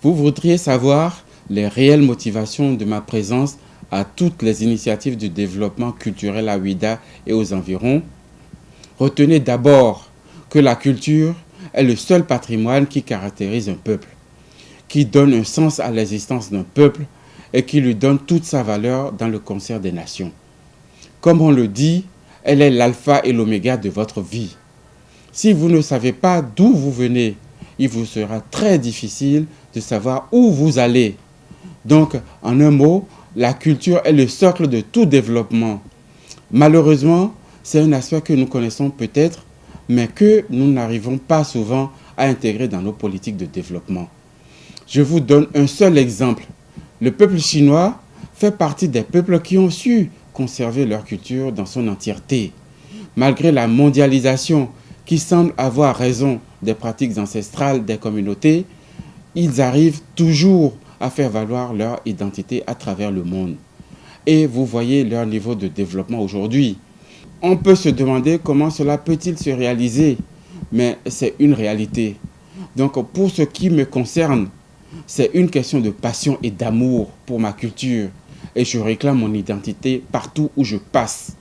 Vous voudriez savoir les réelles motivations de ma présence à toutes les initiatives de développement culturel à Ouidah et aux environs? Retenez d'abord que la culture est le seul patrimoine qui caractérise un peuple, qui donne un sens à l'existence d'un peuple et qui lui donne toute sa valeur dans le concert des nations. Comme on le dit, elle est l'alpha et l'oméga de votre vie. Si vous ne savez pas d'où vous venez, il vous sera très difficile de savoir où vous allez. Donc, en un mot, la culture est le socle de tout développement. Malheureusement, c'est un aspect que nous connaissons peut-être, mais que nous n'arrivons pas souvent à intégrer dans nos politiques de développement. Je vous donne un seul exemple. Le peuple chinois fait partie des peuples qui ont su conserver leur culture dans son entièreté. Malgré la mondialisation qui semble avoir raison des pratiques ancestrales des communautés, ils arrivent toujours à faire valoir leur identité à travers le monde. Et vous voyez leur niveau de développement aujourd'hui. On peut se demander comment cela peut-il se réaliser, mais c'est une réalité. Donc pour ce qui me concerne, c'est une question de passion et d'amour pour ma culture. Et je réclame mon identité partout où je passe.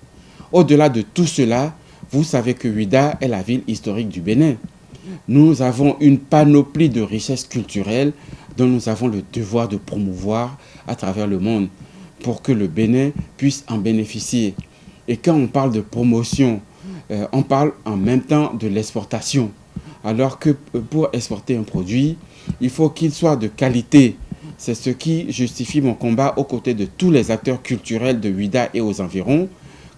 Au-delà de tout cela, vous savez que Ouidah est la ville historique du Bénin. Nous avons une panoplie de richesses culturelles dont nous avons le devoir de promouvoir à travers le monde pour que le Bénin puisse en bénéficier. Et quand on parle de promotion, on parle en même temps de l'exportation. Alors que pour exporter un produit, il faut qu'il soit de qualité. C'est ce qui justifie mon combat aux côtés de tous les acteurs culturels de Ouidah et aux environs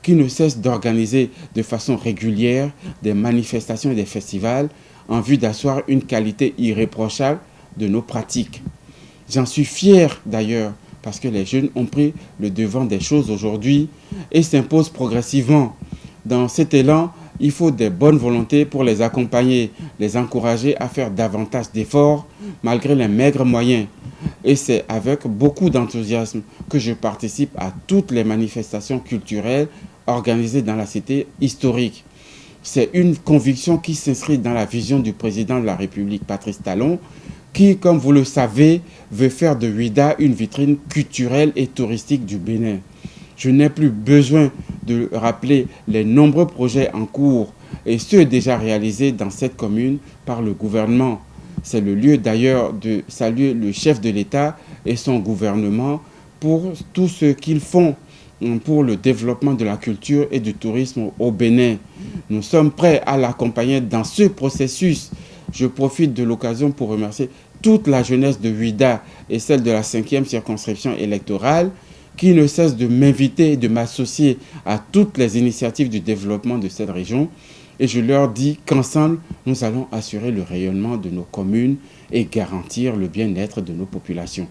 qui ne cessent d'organiser de façon régulière des manifestations et des festivals en vue d'asseoir une qualité irréprochable de nos pratiques. J'en suis fier d'ailleurs parce que les jeunes ont pris le devant des choses aujourd'hui et s'imposent progressivement. Dans cet élan, il faut des bonnes volontés pour les accompagner, les encourager à faire davantage d'efforts malgré les maigres moyens. Et c'est avec beaucoup d'enthousiasme que je participe à toutes les manifestations culturelles organisées dans la cité historique. C'est une conviction qui s'inscrit dans la vision du président de la République, Patrice Talon, qui, comme vous le savez, veut faire de Ouidah une vitrine culturelle et touristique du Bénin. Je n'ai plus besoin de rappeler les nombreux projets en cours et ceux déjà réalisés dans cette commune par le gouvernement. C'est le lieu d'ailleurs de saluer le chef de l'État et son gouvernement pour tout ce qu'ils font pour le développement de la culture et du tourisme au Bénin. Nous sommes prêts à l'accompagner dans ce processus. Je profite de l'occasion pour remercier toute la jeunesse de Ouidah et celle de la 5e circonscription électorale qui ne cesse de m'inviter et de m'associer à toutes les initiatives du développement de cette région. Et je leur dis qu'ensemble, nous allons assurer le rayonnement de nos communes et garantir le bien-être de nos populations.